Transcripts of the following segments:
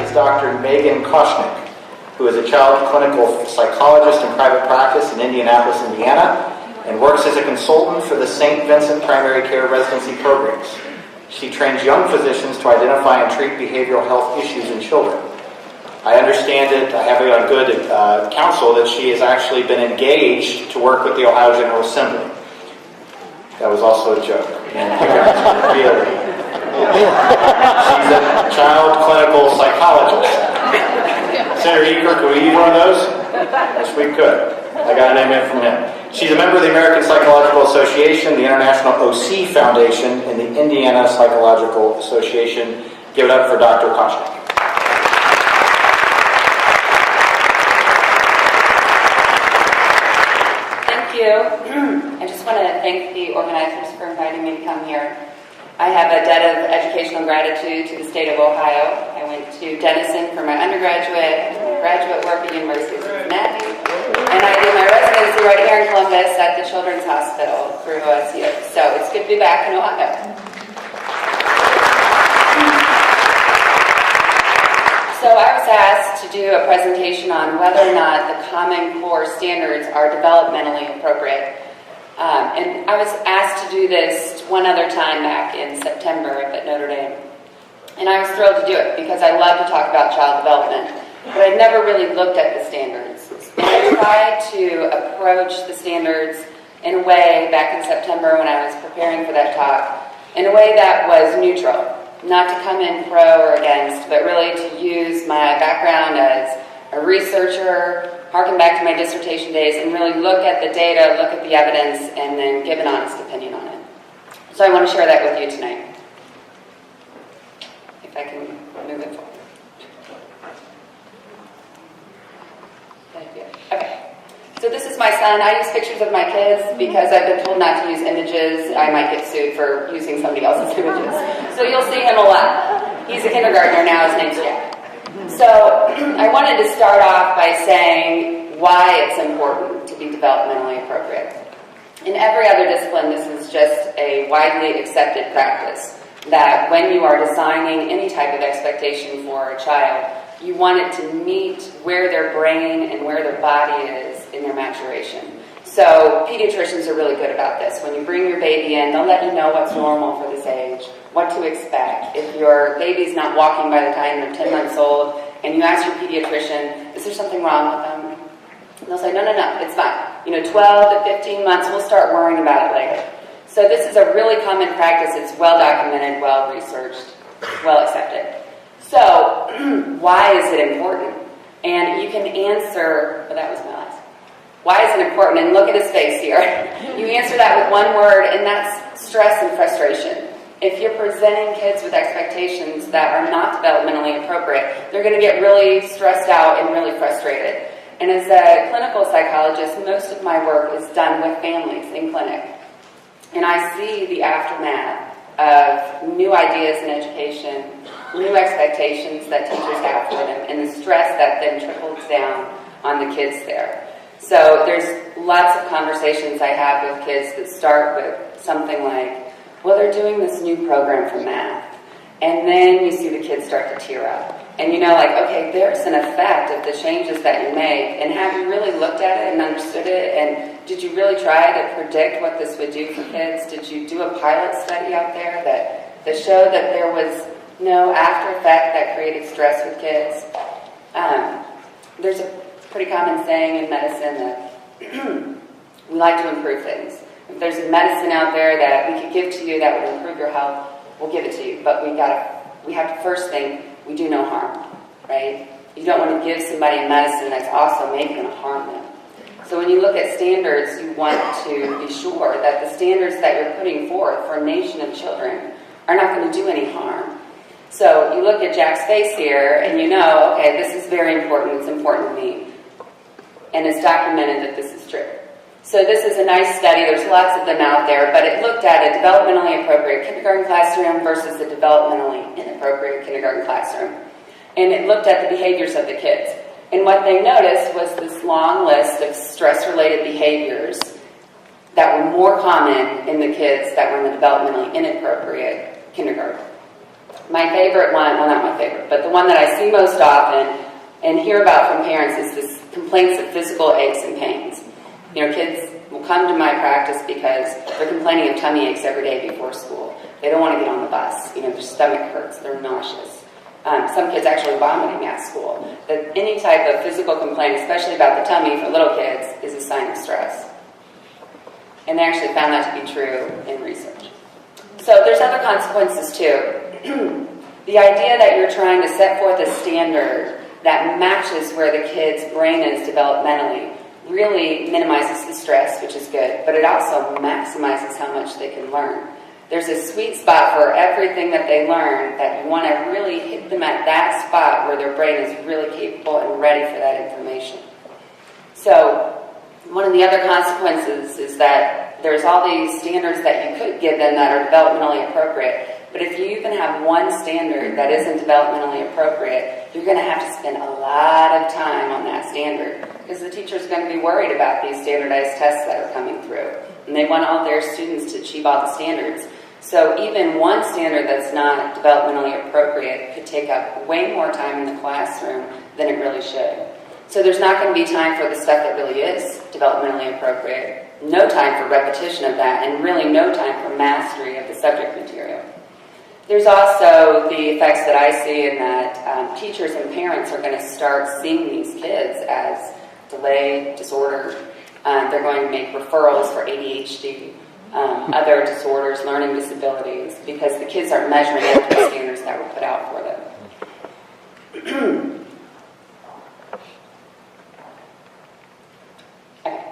is Dr. Megan Koschnick, who is a child clinical psychologist in private practice in Indianapolis, Indiana, and works as a consultant for the St. Vincent Primary Care Residency programs. She trains young physicians to identify and treat behavioral health issues in children. I understand it, I have it on good counsel, that she has actually been engaged to work with the Ohio General Assembly. That was also a joke. Really. She's a child clinical psychologist. Senator Eaker, could we use one of those? Yes, we could. I got a name in from him. She's a member of the American Psychological Association, the International OC Foundation, and the Indiana Psychological Association. Give it up for Dr. Koschnick. Thank you. I just want to thank the organizers for inviting me to come here. I have a debt of educational gratitude to the state of Ohio. I went to Denison for my undergraduate and graduate work at the University of Cincinnati. And I did my residency right here in Columbus at the Children's Hospital through OSU. So it's good to be back in Ohio. So I was asked to do a presentation on whether or not the Common Core standards are developmentally appropriate. And I was asked to do this one other time back in September at Notre Dame. And I was thrilled to do it because I love to talk about child development. But I never really looked at the standards. And I tried to approach the standards in a way back in September when I was preparing for that talk, in a way that was neutral. Not to come in pro or against, but really to use my background as a researcher, harken back to my dissertation days, and really look at the data, look at the evidence, and then give an honest opinion on it. So I want to share that with you tonight. If I can move it forward. Okay. So this is my son. I use pictures of my kids because I've been told not to use images. I might get sued for using somebody else's images. So you'll see him a lot. He's a kindergartner now. His name's Jack. So I wanted to start off by saying why it's important to be developmentally appropriate. In every other discipline, this is just a widely accepted practice that when you are designing any type of expectation for a child, you want it to meet where their brain and where their body is in their maturation. So pediatricians are really good about this. When you bring your baby in, they'll let you know what's normal for this age, what to expect. If your baby's not walking by the time they're 10 months old, and you ask your pediatrician, is there something wrong with them? And they'll say, no, it's fine. 12 to 15 months, we'll start worrying about it later. So this is a really common practice. It's well documented, well researched, well accepted. So why is it important? And you can answer, that was my last. Why is it important? And look at his face here. You answer that with one word, and that's stress and frustration. If you're presenting kids with expectations that are not developmentally appropriate, they're going to get really stressed out and really frustrated. And as a clinical psychologist, most of my work is done with families in clinic. And I see the aftermath of new ideas in education, new expectations that teachers have for them, and the stress that then trickles down on the kids there. So there's lots of conversations I have with kids that start with something like, well, they're doing this new program for math. And then you see the kids start to tear up. And okay, there's an effect of the changes that you make. And have you really looked at it and understood it? And did you really try to predict what this would do for kids? Did you do a pilot study out there that showed that there was no after effect that created stress with kids? There's a pretty common saying in medicine that we like to improve things. If there's a medicine out there that we could give to you that would improve your health, we'll give it to you. But we have to first think we do no harm, right? You don't want to give somebody a medicine that's also maybe going to harm them. So when you look at standards, you want to be sure that the standards that you're putting forth for a nation of children are not going to do any harm. So you look at Jack's face here, and okay, this is very important. It's important to me. And it's documented that this is true. So this is a nice study. There's lots of them out there, but it looked at a developmentally appropriate kindergarten classroom versus a developmentally inappropriate kindergarten classroom. And it looked at the behaviors of the kids. And what they noticed was this long list of stress-related behaviors that were more common in the kids that were in the developmentally inappropriate kindergarten. My favorite one, well, not my favorite, but the one that I see most often and hear about from parents is this complaints of physical aches and pains. Kids will come to my practice because they're complaining of tummy aches every day before school. They don't want to get on the bus. Their stomach hurts. They're nauseous. Some kids actually vomiting at school. That any type of physical complaint, especially about the tummy for little kids, is a sign of stress. And they actually found that to be true in research. So there's other consequences too. The idea that you're trying to set forth a standard that matches where the kid's brain is developmentally really minimizes the stress, which is good, but it also maximizes how much they can learn. There's a sweet spot for everything that they learn that you want to really hit them at that spot where their brain is really capable and ready for that information. So one of the other consequences is that there's all these standards that you could give them that are developmentally appropriate. But if you even have one standard that isn't developmentally appropriate, you're going to have to spend a lot of time on that standard because the teacher's going to be worried about these standardized tests that are coming through. And they want all their students to achieve all the standards. So even one standard that's not developmentally appropriate could take up way more time in the classroom than it really should. So there's not going to be time for the stuff that really is developmentally appropriate, no time for repetition of that, and really no time for mastery of the subject material. There's also the effects that I see in that teachers and parents are going to start seeing these kids as delayed, disordered. They're going to make referrals for ADHD, other disorders, learning disabilities, because the kids aren't measuring up to the standards that were put out for them. Okay.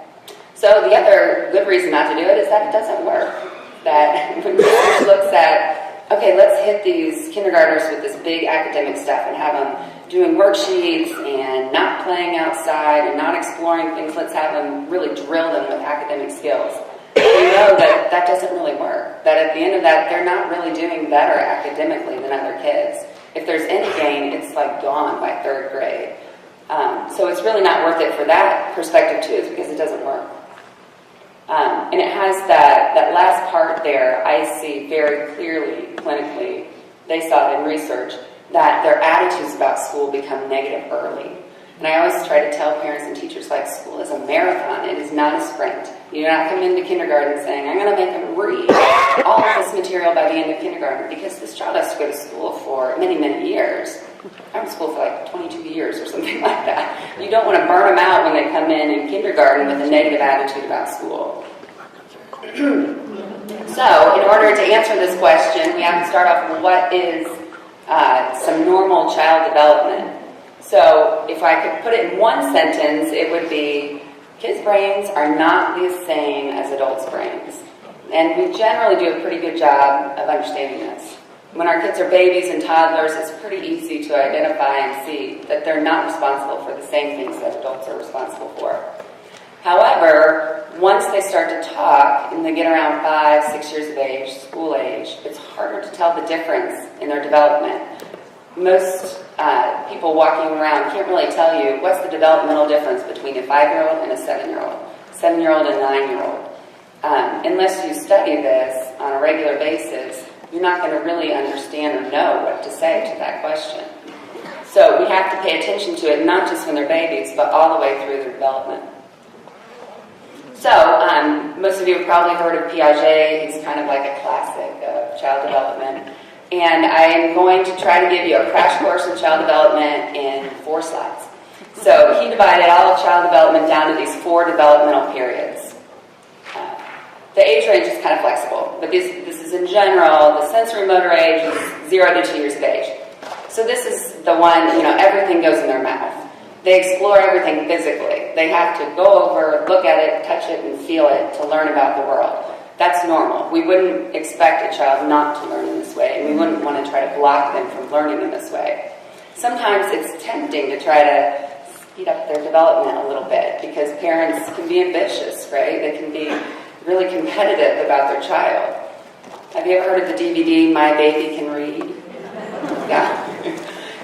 So the other good reason not to do it is that it doesn't work. That when research looks at okay, let's hit these kindergartners with this big academic stuff and have them doing worksheets and not playing outside and not exploring things. Let's have them really drill them with academic skills. We know that that doesn't really work. That at the end of that, they're not really doing better academically than other kids. If there's any gain, it's like gone by third grade. So it's really not worth it for that perspective too, is because it doesn't work. And it has that last part there, I see very clearly, clinically, they saw it in research, that their attitudes about school become negative early. And I always try to tell parents and teachers, like, school is a marathon, it is not a sprint. You do not come into kindergarten saying, I'm going to make them read all of this material by the end of kindergarten, because this child has to go to school for many, many years. I went to school for like 22 years or something like that. You don't want to burn them out when they come in kindergarten with a negative attitude about school. So, in order to answer this question, we have to start off with what is some normal child development. So, if I could put it in one sentence, it would be, kids' brains are not the same as adults' brains. And we generally do a pretty good job of understanding this. When our kids are babies and toddlers, it's pretty easy to identify and see that they're not responsible for the same things that adults are responsible for. However, once they start to talk and they get around 5, 6 years of age, school age, it's harder to tell the difference in their development. Most people walking around can't really tell you what's the developmental difference between a 5-year-old and a 7-year-old, 7-year-old and a 9-year-old. Unless you study this on a regular basis, you're not going to really understand or know what to say to that question. So we have to pay attention to it, not just when they're babies, but all the way through their development. So, most of you have probably heard of Piaget. He's kind of like a classic of child development. And I am going to try to give you a crash course in child development in 4 slides. So he divided all of child development down to these 4 developmental periods. The age range is kind of flexible, but this is in general, the sensory motor age is 0 to 2 years of age. So this is the one, everything goes in their mouth. They explore everything physically. They have to go over, look at it, touch it, and feel it to learn about the world. That's normal. We wouldn't expect a child not to learn in this way, and we wouldn't want to try to block them from learning in this way. Sometimes it's tempting to try to speed up their development a little bit, because parents can be ambitious, right? They can be really competitive about their child. Have you ever heard of the DVD, My Baby Can Read? Yeah.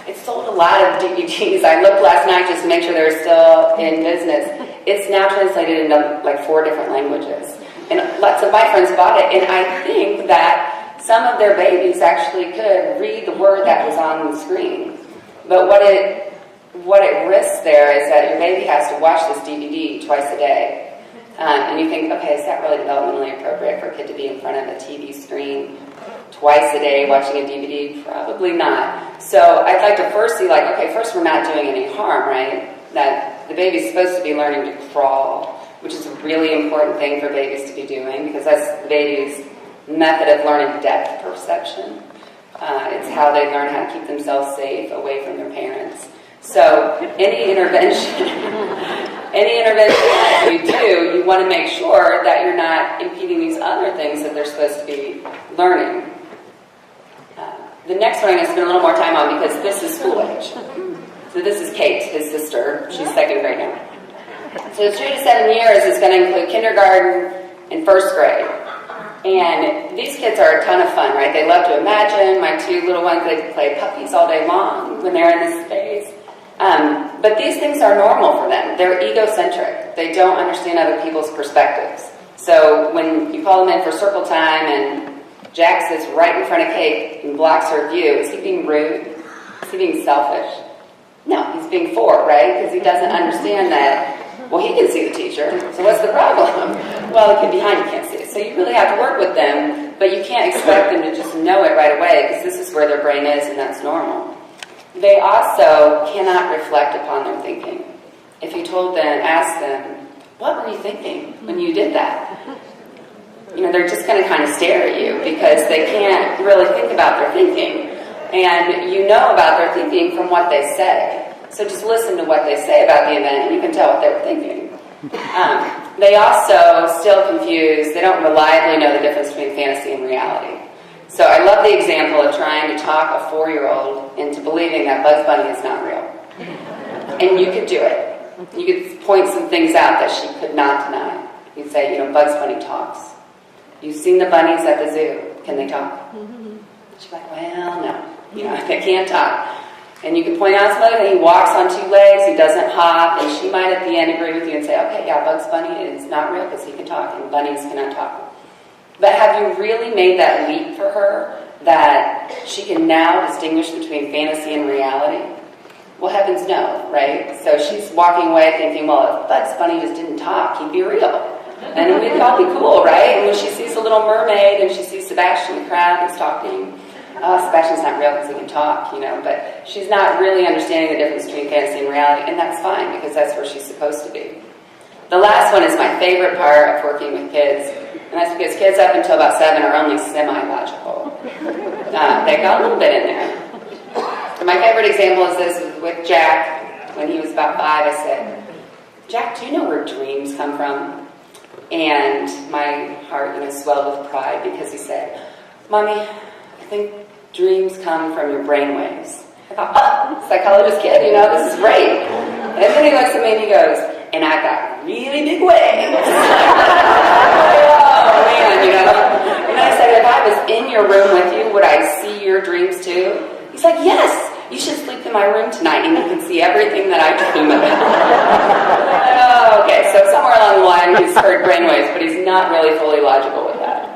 It's sold a lot of DVDs. I looked last night just to make sure they're still in business. It's now translated into like 4 different languages. And lots of my friends bought it, and I think that some of their babies actually could read the word that was on the screen. But what it risks there is that your baby has to watch this DVD twice a day. And you think, okay, is that really developmentally appropriate for a kid to be in front of a TV screen twice a day watching a DVD? Probably not. So I'd like to first see, like, okay, first we're not doing any harm, right? That the baby's supposed to be learning to crawl, which is a really important thing for babies to be doing because that's the baby's method of learning depth perception. It's how they learn how to keep themselves safe away from their parents. So any intervention that you do, you want to make sure that you're not impeding these other things that they're supposed to be learning. The next one I'm going to spend a little more time on because this is school age. So this is Kate, his sister. She's second grade now. So 3 to 7 years is going to include kindergarten and first grade. And these kids are a ton of fun, right? They love to imagine. My 2 little ones, they play puppies all day long when they're in this space. But these things are normal for them. They're egocentric. They don't understand other people's perspectives. So when you call them in for circle time and Jack sits right in front of Kate and blocks her view, is he being rude? Is he being selfish? No, he's being forward, right? Because he doesn't understand that, well, he can see the teacher, so what's the problem? Well, the kid behind you can't see it. So you really have to work with them, but you can't expect them to just know it right away because this is where their brain is and that's normal. They also cannot reflect upon their thinking. If you told them, ask them, what were you thinking when you did that? You know, they're just going to kind of stare at you because they can't really think about their thinking. And you know about their thinking from what they say. So just listen to what they say about the event and you can tell what they were thinking. They also still confuse, they don't reliably know the difference between fantasy and reality. So I love the example of trying to talk a 4-year-old into believing that Bugs Bunny is not real. And you could do it. You could point some things out that she could not deny. You'd say, you know, Bugs Bunny talks. You've seen the bunnies at the zoo. Can they talk? She's like, well, no. You know, they can't talk. And you can point out some other thing. He walks on 2 legs. He doesn't hop. And she might at the end agree with you and say, okay, yeah, Bugs Bunny is not real because he can talk and bunnies cannot talk. But have you really made that leap for her that she can now distinguish between fantasy and reality? Well, heavens no, right? So she's walking away thinking, well, if Bugs Bunny just didn't talk, he'd be real. And we'd all be cool, right? And when she sees the Little Mermaid and she sees Sebastian the crab who's talking, oh, Sebastian's not real because he can talk, you know. But she's not really understanding the difference between fantasy and reality, and that's fine because that's where she's supposed to be. The last one is my favorite part of working with kids, and that's because kids up until about 7 are only semi-logical. They got a little bit in there. So my favorite example is this with Jack. When he was about 5, I said, Jack, do you know where dreams come from? And my heart, you know, swelled with pride because he said, Mommy, I think dreams come from your brain waves. I thought, oh, psychologist kid, you know, this is great. And then he looks at me and he goes, and I've got really big waves. Oh, man, you know. And I said, if I was in your room with you, would I see your dreams too? He's like, yes, you should sleep in my room tonight and you can see everything that I dream about. Oh, okay, so somewhere along the line he's heard brainwaves, but he's not really fully logical with that.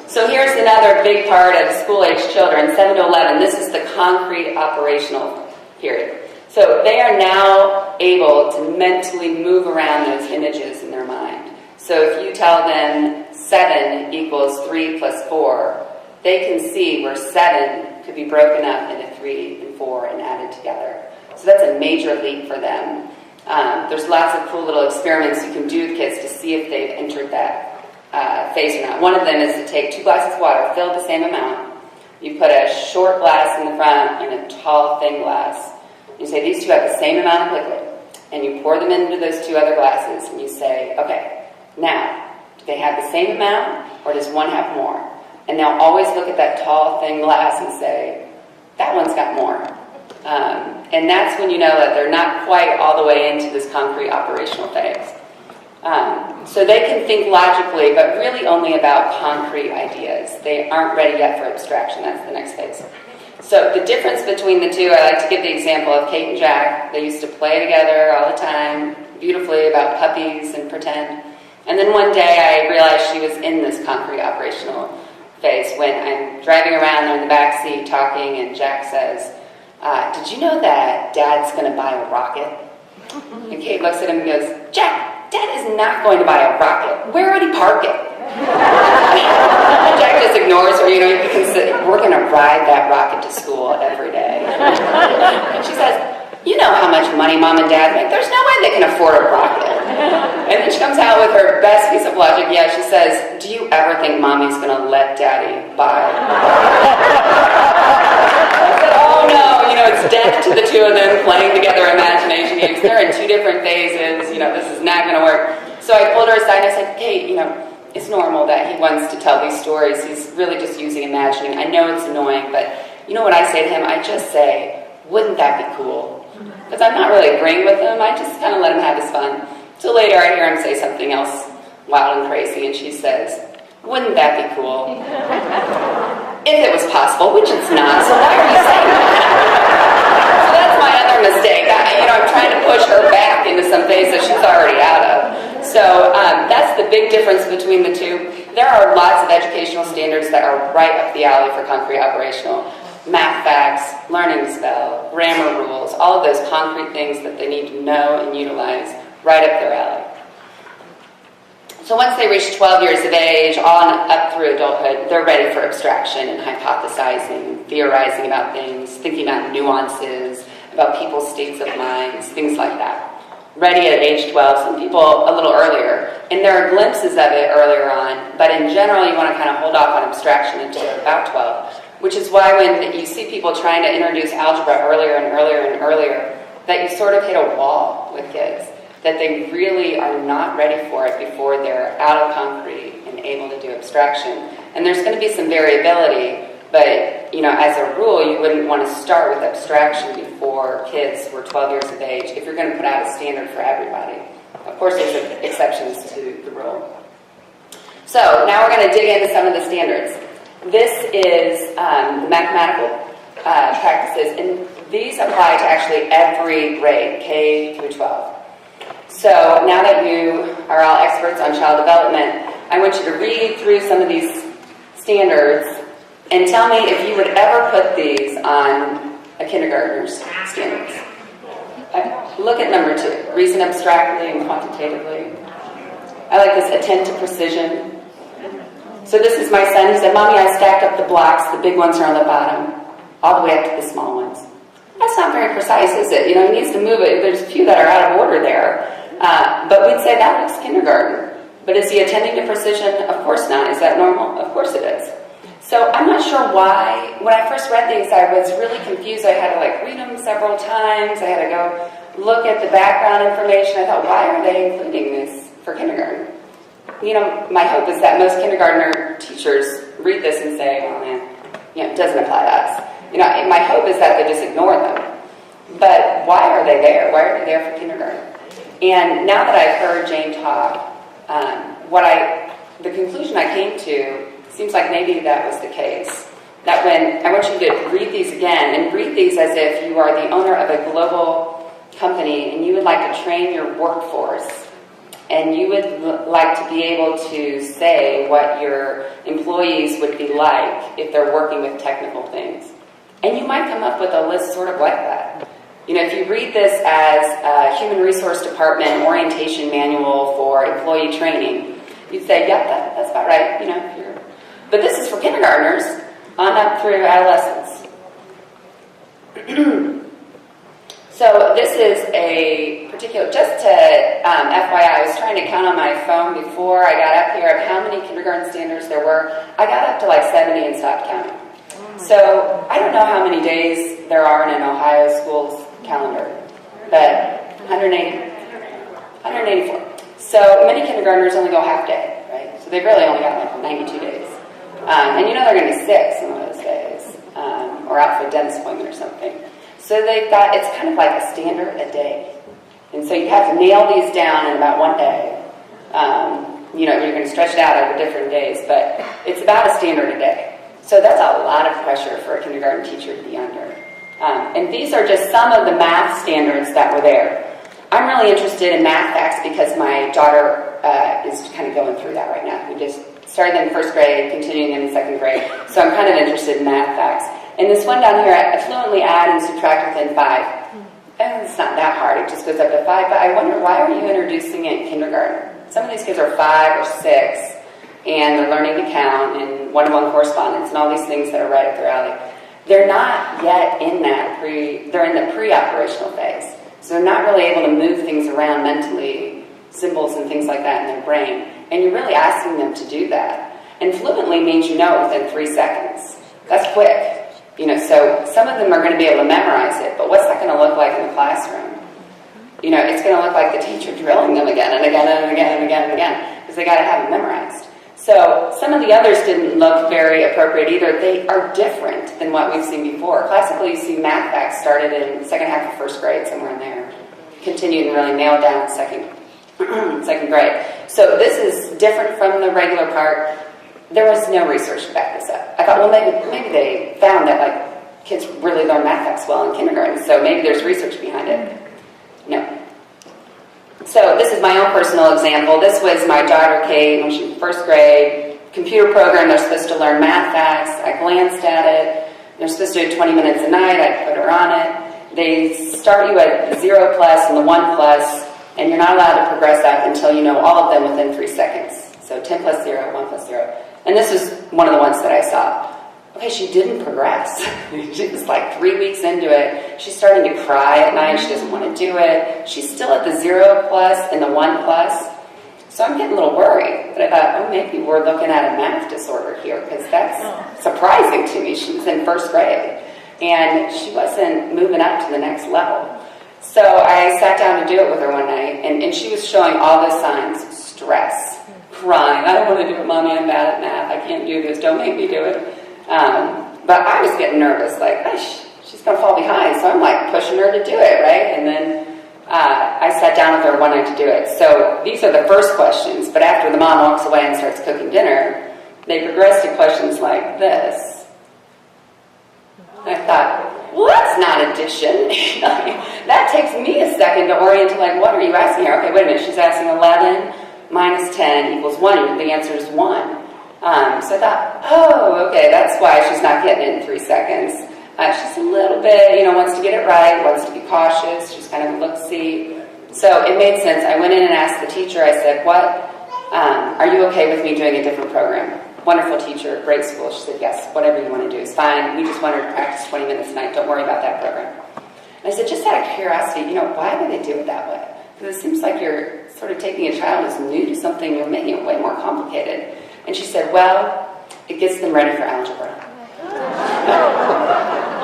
So here's another big part of school-age children, 7 to 11. This is the concrete operational period. So they are now able to mentally move around those images in their mind. So if you tell them 7 equals 3 plus 4, they can see where 7 could be broken up into 3 and 4 and added together. So that's a major leap for them. There's lots of cool little experiments you can do with kids to see if they've entered that phase or not. One of them is to take 2 glasses of water, filled the same amount. You put a short glass in the front and a tall, thin glass. You say these 2 have the same amount of liquid. And you pour them into those 2 other glasses and you say, okay, now, do they have the same amount or does one have more? And they'll always look at that tall, thin glass and say, that one's got more. And that's when you know that they're not quite all the way into this concrete operational phase. So they can think logically, but really only about concrete ideas. They aren't ready yet for abstraction. That's the next phase. So the difference between the 2, I like to give the example of Kate and Jack. They used to play together all the time, beautifully, about puppies and pretend. And then one day I realized she was in this concrete operational face when I'm driving around, they're in the back seat talking, and Jack says, did you know that Dad's going to buy a rocket? And Kate looks at him and goes, Jack, Dad is not going to buy a rocket. Where would he park it? Jack just ignores her. We're going to ride that rocket to school every day. And she says, you know how much money Mom and Dad make. There's no way they can afford a rocket. And then she comes out with her best piece of logic. Yeah, she says, do you ever think Mommy's going to let Daddy buy a rocket? I said, oh no, it's death to the two of them playing together imagination games. They're in two different phases. This is not going to work. So I pulled her aside and I said, Kate, it's normal that he wants to tell these stories. He's really just using imagining. I know it's annoying, but what I say to him? I just say, wouldn't that be cool? Because I'm not really agreeing with him. I just kind of let him have his fun. So later I hear him say something else wild and crazy, and she says, wouldn't that be cool? If it was possible, which it's not, so why are you saying that? So that's my other mistake. I'm trying to push her back into some phase that she's already out of. So that's the big difference between the two. There are lots of educational standards that are right up the alley for concrete operational. Math facts, learning to spell, grammar rules, all of those concrete things that they need to know and utilize, right up their alley. So once they reach 12 years of age, on up through adulthood, they're ready for abstraction and hypothesizing, theorizing about things, thinking about nuances, about people's states of minds, things like that. Ready at age 12, some people a little earlier. And there are glimpses of it earlier on, but in general you want to kind of hold off on abstraction until about 12. Which is why when you see people trying to introduce algebra earlier and earlier and earlier, that you sort of hit a wall with kids, that they really are not ready for it before they're out of concrete and able to do abstraction. And there's going to be some variability, but as a rule, you wouldn't want to start with abstraction before kids who are 12 years of age if you're going to put out a standard for everybody. Of course, there's exceptions to the rule. So now we're going to dig into some of the standards. This is the mathematical practices, and these apply to actually every grade, K through 12. So now that you are all experts on child development, I want you to read through some of these standards and tell me if you would ever put these on a kindergartner's standards. Look at number 2, reason abstractly and quantitatively. I like this, attend to precision. So this is my son. He said, Mommy, I stacked up the blocks. The big ones are on the bottom, all the way up to the small ones. That's not very precise, is it? He needs to move it. There's a few that are out of order there. But we'd say that looks kindergarten. But is he attending to precision? Of course not. Is that normal? Of course it is. So I'm not sure why. When I first read these, I was really confused. I had to read them several times. I had to go look at the background information. I thought, why are they including this for kindergarten? My hope is that most kindergartner teachers read this and say, oh man, it doesn't apply to us. My hope is that they just ignore them. But why are they there? Why are they there for kindergarten? And now that I've heard Jane talk, the conclusion I came to seems like maybe that was the case. That when I want you to read these again, and read these as if you are the owner of a global company and you would like to train your workforce, and you would like to be able to say what your employees would be like if they're working with technical things. And you might come up with a list sort of like that. If you read this as a Human Resource Department orientation manual for employee training, you'd say, yep, that's about right. But this is for kindergartners on up through adolescence. So this is a particular, just to FYI, I was trying to count on my phone before I got up here of how many kindergarten standards there were. I got up to 70 and stopped counting. So I don't know how many days there are in an Ohio school's calendar, but 184. So many kindergartners only go half day, right? So they've really only got 92 days. And they're going to be sick some of those days, or out for a dentist appointment or something. So they've got, it's kind of like a standard a day. And so you have to nail these down in about one day. You're going to stretch it out over different days, but it's about a standard a day. So that's a lot of pressure for a kindergarten teacher to be under. And these are just some of the math standards that were there. I'm really interested in math facts because my daughter is kind of going through that right now. We just Started in first grade, continuing in second grade. So I'm kind of interested in math facts. And this one down here, I fluently add and subtract within 5. And it's not that hard, it just goes up to 5. But I wonder, why are you introducing it in kindergarten? Some of these kids are 5 or 6, and they're learning to count and one-to-one correspondence and all these things that are right up their alley. They're not yet in that they're in the pre-operational phase. So they're not really able to move things around mentally, symbols and things like that in their brain. And you're really asking them to do that. And fluently means you know it within 3 seconds. That's quick. So some of them are going to be able to memorize it, but what's that going to look like in the classroom? It's going to look like the teacher drilling them again and again and again and again and again, because they got to have it memorized. So some of the others didn't look very appropriate either. They are different than what we've seen before. Classically, you see math facts started in the second half of first grade, somewhere in there. Continued and really nailed down second grade. So this is different from the regular part. There was no research to back this up. I thought, well, maybe they found that kids really learn math facts well in kindergarten, so maybe there's research behind it. No. So this is my own personal example. This was my daughter Kate when she was in first grade. Computer program, they're supposed to learn math facts. I glanced at it. They're supposed to do it 20 minutes a night. I put her on it. They start you at 0 plus and the 1 plus, and you're not allowed to progress up until you know all of them within 3 seconds. So 10 plus 0, 1 plus 0. And this is one of the ones that I saw. Okay, she didn't progress. She was like 3 weeks into it. She's starting to cry at night. She doesn't want to do it. She's still at the 0 plus and the 1 plus. So I'm getting a little worried. But I thought, maybe we're looking at a math disorder here, because that's surprising to me. She was in first grade, and she wasn't moving up to the next level. So I sat down to do it with her one night, and she was showing all the signs: stress, crying. I don't want to do it, Mommy. I'm bad at math. I can't do this. Don't make me do it. But I was getting nervous, like, she's going to fall behind. So I'm like pushing her to do it, right? And then I sat down with her one night to do it. So these are the first questions, but after the mom walks away and starts cooking dinner, they progress to questions like this. And I thought, well, that's not addition. That takes me a second to orient to, like, what are you asking her? Okay, wait a minute. She's asking 11 minus 10 equals 1. The answer is 1. So I thought, okay, that's why she's not getting it in 3 seconds. She's a little bit, wants to get it right, wants to be cautious. She's kind of a look-see. So it made sense. I went in and asked the teacher, I said, are you okay with me doing a different program? Wonderful teacher, great school. She said, yes, whatever you want to do is fine. We just want her to practice 20 minutes a night. Don't worry about that program. And I said, just out of curiosity, why do they do it that way? Because it seems like you're sort of taking a child who's new to something, you're making it way more complicated. And she said, well, it gets them ready for algebra.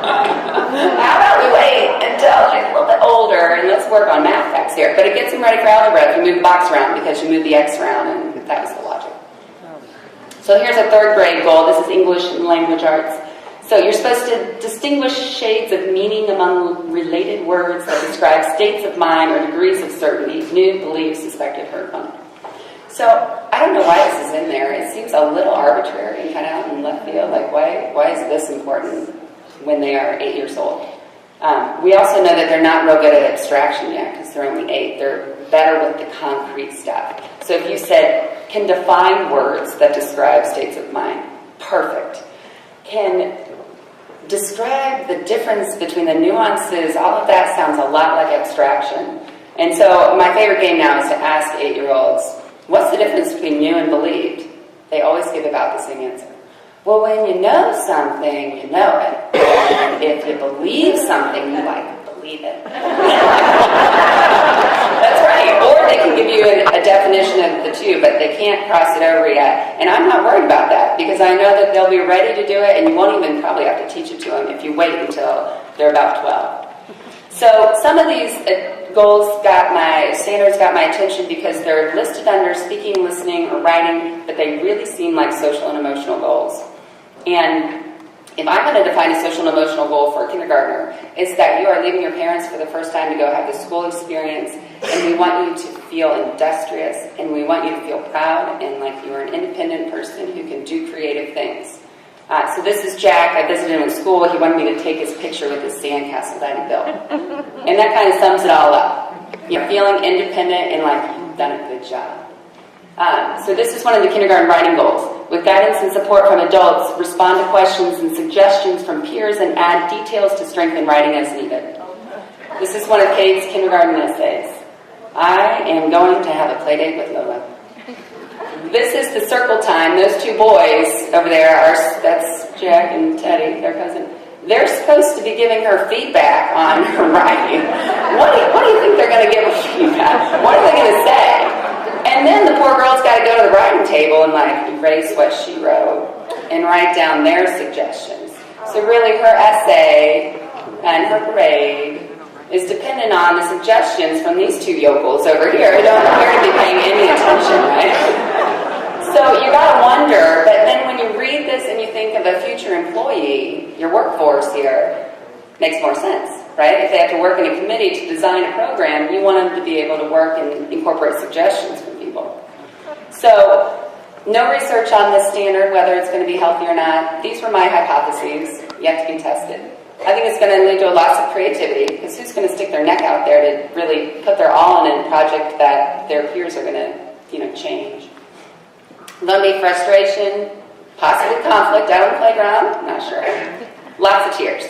How about we wait until she's a little bit older and let's work on math facts here. But it gets them ready for algebra if you move the box around, because you move the X around, and that was the logic. So here's a third grade goal. This is English and language arts. So you're supposed to distinguish shades of meaning among related words that describe states of mind or degrees of certainty, new, believed, suspected, heard from. So I don't know why this is in there. It seems a little arbitrary and kind of out in left field. Like, why is this important when they are 8 years old? We also know that they're not real good at abstraction yet, because they're only 8. They're better with the concrete stuff. So if you said, can define words that describe states of mind, perfect. Can describe the difference between the nuances, all of that sounds a lot like abstraction. And so my favorite game now is to ask 8-year-olds, what's the difference between knew and believed? They always give about the same answer. Well, when you know something, you know it. And if you believe something, you believe it. That's right. Or they can give you a definition of the two, but they can't cross it over yet. And I'm not worried about that, because I know that they'll be ready to do it, and you won't even probably have to teach it to them if you wait until they're about 12. So some of these standards got my attention because they're listed under speaking, listening, or writing, but they really seem like social and emotional goals. And if I'm going to define a social and emotional goal for a kindergartner, it's that you are leaving your parents for the first time to go have the school experience, and we want you to feel industrious, and we want you to feel proud and like you're an independent person who can do creative things. So this is Jack. I visited him in school. He wanted me to take his picture with his sandcastle that he built. And that kind of sums it all up. Feeling independent and like you've done a good job. So this is one of the kindergarten writing goals. With guidance and support from adults, respond to questions and suggestions from peers and add details to strengthen writing as needed. This is one of Kate's kindergarten essays. I am going to have a play date with Lola. This is the circle time. Those two boys over there that's Jack and Teddy, their cousin. They're supposed to be giving her feedback on her writing. What do you think they're going to give her feedback? What are they going to say? And then the poor girl's got to go to the writing table and erase what she wrote and write down their suggestions. So really her essay and her grade is dependent on the suggestions from these two yokels over here who don't appear to be paying any attention, right? So you got to wonder, but then when you read this and you think of a future employee, your workforce here, makes more sense, right? If they have to work in a committee to design a program, you want them to be able to work and incorporate suggestions from people. So no research on this standard, whether it's going to be healthy or not. These were my hypotheses, yet to be tested. I think it's going to lead to lots of creativity, because who's going to stick their neck out there to really put their all in a project that their peers are going to, change? There'll be frustration, possibly conflict out on the playground, not sure. Lots of tears.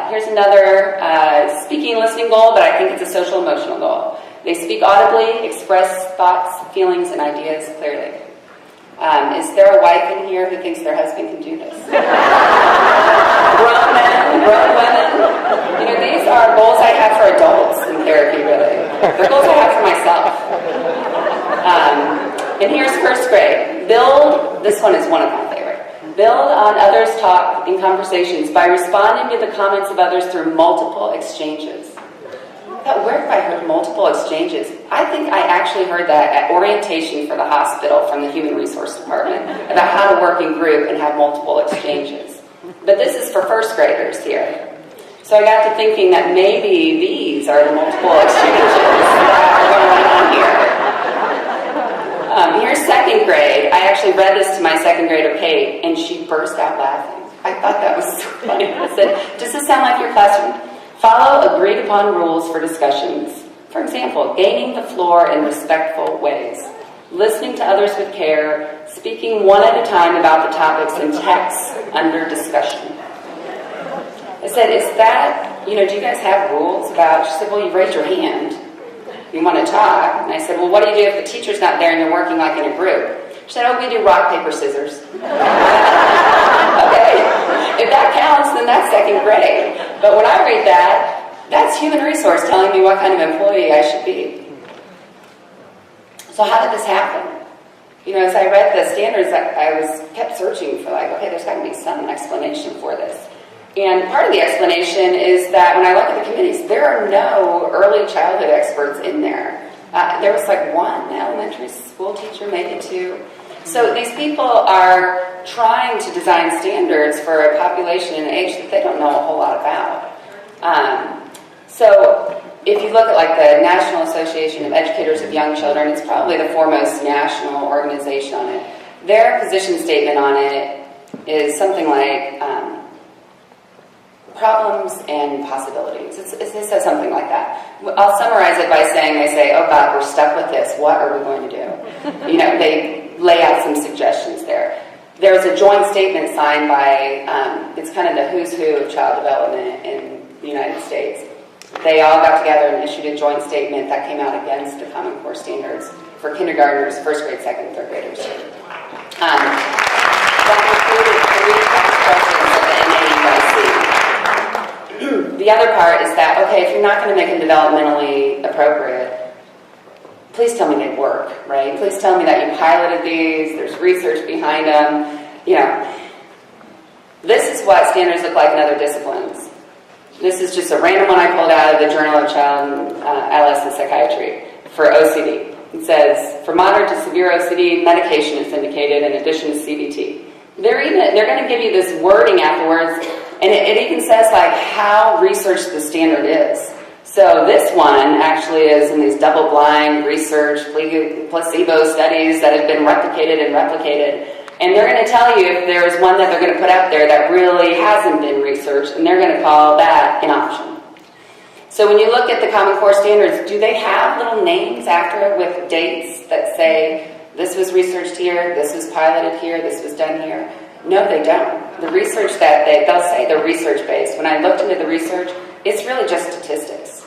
Here's another speaking and listening goal, but I think it's a social emotional goal. They speak audibly, express thoughts, feelings, and ideas clearly. Is there a wife in here who thinks their husband can do this? Grown men, grown women. These are goals I have for adults in therapy, really. They're goals I have for myself. And here's first grade. This one is one of my favorite. Build on others' talk in conversations by responding to the comments of others through multiple exchanges. Where have I heard multiple exchanges? I think I actually heard that at orientation for the hospital from the Human Resource Department about how to work in group and have multiple exchanges. But this is for first graders here. So I got to thinking that maybe these are the multiple exchanges that are going on here. Here's second grade. I actually read this to my second grader, Kate, and she burst out laughing. I thought that was so funny. I said, does this sound like your classroom? Follow agreed upon rules for discussions. For example, gaining the floor in respectful ways, listening to others with care, speaking one at a time about the topics and texts under discussion. I said, is that, do you guys have rules about, she said, well, you raised your hand. You want to talk. And I said, well, what do you do if the teacher's not there and you're working in a group? She said, we do rock, paper, scissors. Okay. If that counts, then that's second grade. But when I read that, that's human resource telling me what kind of employee I should be. So how did this happen? As I read the standards, I kept searching for okay, there's got to be some explanation for this. And part of the explanation is that when I look at the committees, there are no early childhood experts in there. There was one elementary school teacher, maybe two. So these people are trying to design standards for a population and age that they don't know a whole lot about. So if you look at the National Association of Educators of Young Children, it's probably the foremost national organization on it. Their position statement on it is something like problems and possibilities. It says something like that. I'll summarize it by saying, they say, oh God, we're stuck with this. What are we going to do? They lay out some suggestions there. There's a joint statement signed by, it's kind of the who's who of child development in the United States. They all got together and issued a joint statement that came out against the Common Core standards for kindergartners, first grade, second, and third graders. That included 3 vice presidents of the NAUIC. The other part is that, okay, if you're not going to make them developmentally appropriate, please tell me they work, right? Please tell me that you piloted these, there's research behind them. This is what standards look like in other disciplines. This is just a random one I pulled out of the Journal of Child and Adolescent Psychiatry for OCD. It says, for moderate to severe OCD, medication is indicated in addition to CBT. They're going to give you this wording afterwards, and it even says how researched the standard is. So this one actually is in these double-blind research placebo studies that have been replicated and replicated. And they're going to tell you if there's one that they're going to put out there that really hasn't been researched, and they're going to call that an option. So when you look at the Common Core standards, do they have little names after it with dates that say, this was researched here, this was piloted here, this was done here? No, they don't. The research that they'll say, they're research-based. When I looked into the research, it's really just statistics.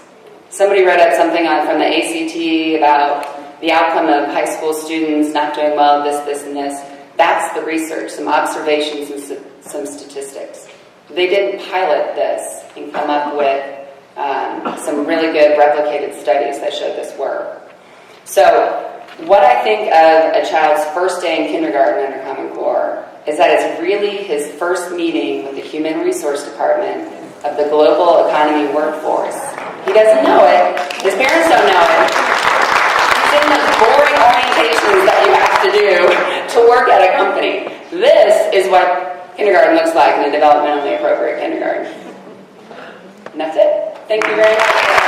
Somebody wrote up something from the ACT about the outcome of high school students not doing well, this, and this. That's the research, some observations and some statistics. They didn't pilot this and come up with some really good replicated studies that showed this work. So what I think of a child's first day in kindergarten under Common Core is that it's really his first meeting with the Human Resource Department of the global economy workforce. He doesn't know it. His parents don't know it. He's in those boring orientations that you have to do to work at a company. This is what kindergarten looks like in a developmentally appropriate kindergarten. And that's it. Thank you very much.